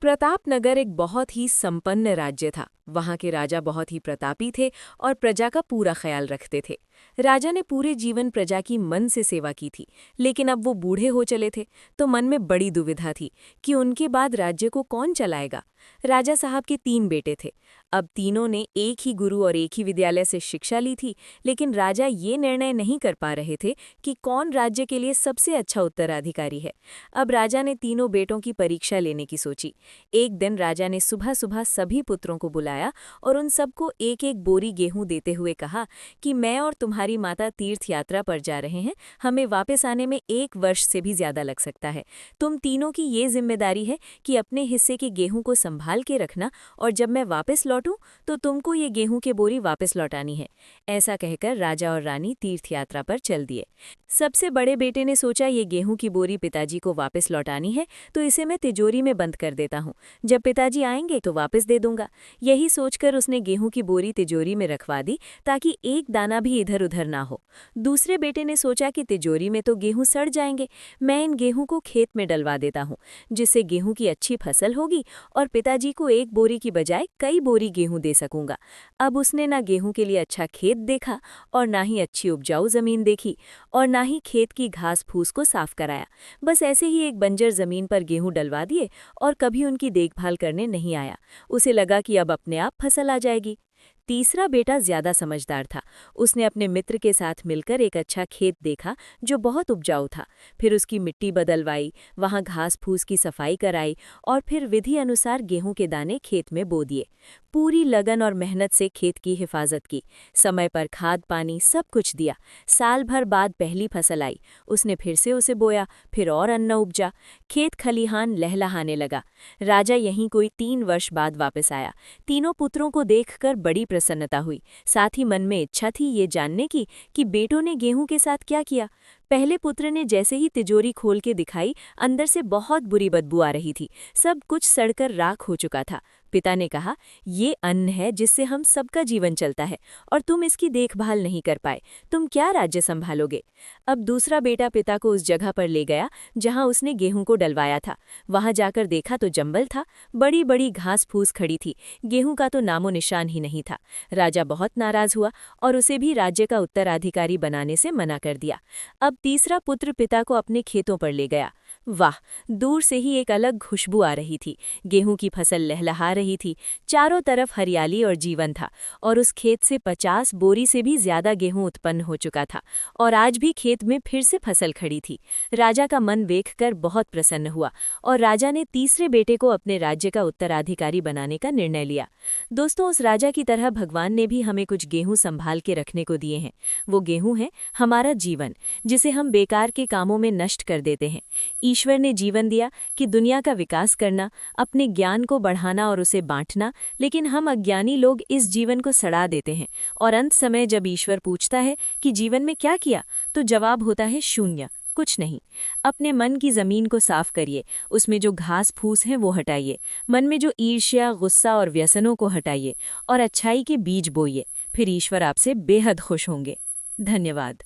प्रतापनगर एक बहुत ही संपन्न राज्य था। वहाँ के राजा बहुत ही प्रतापी थे और प्रजा का पूरा ख्याल रखते थे। राजा ने पूरे जीवन प्रजा की मन से सेवा की थी, लेकिन अब वो बूढ़े हो चले थे, तो मन में बड़ी दुविधा थी कि उनके बाद राज्य को कौन चलाएगा। राजा साहब के 3 बेटे थे। अब तीनों ने एक ही गुरु और एक ही विद्यालय से शिक्षा ली थी, लेकिन राजा ये निर्णय नहीं कर पा रहे थे कि कौन राज्य के लिए सबसे अच्छा उत्तराधिकारी है। अब राजा ने तीनों बेटों की परीक्षा लेने की सोची। एक दिन राजा ने सुबह सुबह सभी पुत्रों को बुलाया और उन सबको एक एक बोरी गेहूं देते हुए कहा कि मैं और तुम्हारी माता तीर्थ यात्रा पर जा रहे हैं, हमें वापस आने में 1 वर्ष से भी ज्यादा लग सकता है। तुम तीनों की ये जिम्मेदारी है कि अपने हिस्से के गेहूं को संभाल के रखना, और जब मैं वापस लौटूं तो तुमको ये गेहूं की बोरी वापस लौटानी है। ऐसा कहकर राजा और रानी तीर्थ यात्रा पर चल दिए। सबसे बड़े बेटे ने सोचा, ये गेहूं की बोरी पिताजी को वापस लौटानी है तो इसे मैं तिजोरी में बंद कर देता हूँ, जब पिताजी आएंगे तो वापस दे दूंगा। यही सोचकर उसने गेहूं की बोरी तिजोरी में रखवा दी, ताकि एक दाना भी इधर उधर ना हो। दूसरे बेटे ने सोचा कि तिजोरी में तो गेहूं सड़ जाएंगे, मैं इन गेहूं को खेत में डलवा देता हूँ, जिससे गेहूं की अच्छी फसल होगी और पिताजी को 1 बोरी की बजाय कई बोरी गेहूं दे सकूंगा। अब उसने ना गेहूं के लिए अच्छा खेत देखा, और ना ही अच्छी उपजाऊ जमीन देखी, और ना ही खेत की घास फूस को साफ कराया। बस ऐसे ही एक बंजर जमीन पर गेहूं डलवा दिए और कभी उनकी देखभाल करने नहीं आया। उसे लगा कि अब अपने आप फसल आ जाएगी। तीसरा बेटा ज्यादा समझदार था। उसने अपने मित्र के साथ मिलकर एक अच्छा खेत देखा जो बहुत उपजाऊ था। फिर उसकी मिट्टी बदलवाई, वहां घास फूस की सफाई कराई और फिर विधि अनुसार गेहूं के दाने खेत में बो दिए। पूरी लगन और मेहनत से खेत की हिफाजत की, समय पर खाद पानी सब कुछ दिया। साल भर बाद पहली फसल आई। उसने फिर से उसे बोया, फिर और अन्न उपजा। खेत खलिहान लहलहाने लगा। राजा यहीं कोई 3 वर्ष बाद वापस आया। तीनों पुत्रों को देखकर बड़ी प्रसन्नता हुई। साथ ही मन में इच्छा थी ये जानने की कि बेटों ने गेहूं के साथ क्या किया। पहले पुत्र ने जैसे ही तिजोरी खोल के दिखाई, अंदर से बहुत बुरी बदबू आ रही थी। सब कुछ सड़कर राख हो चुका था। पिता ने कहा, ये अन्न है जिससे हम सबका जीवन चलता है, और तुम इसकी देखभाल नहीं कर पाए, तुम क्या राज्य संभालोगे। अब दूसरा बेटा पिता को उस जगह पर ले गया जहां उसने गेहूं को डलवाया था। वहां जाकर देखा तो जंगल था, बड़ी बड़ी घास फूस खड़ी थी, गेहूं का तो नामो निशान ही नहीं था। राजा बहुत नाराज हुआ और उसे भी राज्य का उत्तराधिकारी बनाने से मना कर दिया। अब तीसरा पुत्र पिता को अपने खेतों पर ले गया। वाह, दूर से ही एक अलग खुशबू आ रही थी। गेहूं की फसल लहलहा रही थी, चारों तरफ हरियाली और जीवन था, और उस खेत से 50 बोरी से भी ज्यादा गेहूं उत्पन्न हो चुका था, और आज भी खेत में फिर से फसल खड़ी थी। राजा का मन देखकर बहुत प्रसन्न हुआ, और राजा ने तीसरे बेटे को अपने राज्य का उत्तराधिकारी बनाने का निर्णय लिया। दोस्तों, उस राजा की तरह भगवान ने भी हमें कुछ गेहूं संभाल के रखने को दिए हैं। वो गेहूं है हमारा जीवन, जिसे हम बेकार के कामों में नष्ट कर देते हैं। ईश्वर ने जीवन दिया कि दुनिया का विकास करना, अपने ज्ञान को बढ़ाना और उसे बांटना, लेकिन हम अज्ञानी लोग इस जीवन को सड़ा देते हैं, और अंत समय जब ईश्वर पूछता है कि जीवन में क्या किया, तो जवाब होता है शून्य, कुछ नहीं। अपने मन की जमीन को साफ करिए, उसमें जो घास फूस हैं वो हटाइए, मन में जो ईर्ष्या गुस्सा और व्यसनों को हटाइए और अच्छाई के बीज बोइए। फिर ईश्वर आपसे बेहद खुश होंगे। धन्यवाद।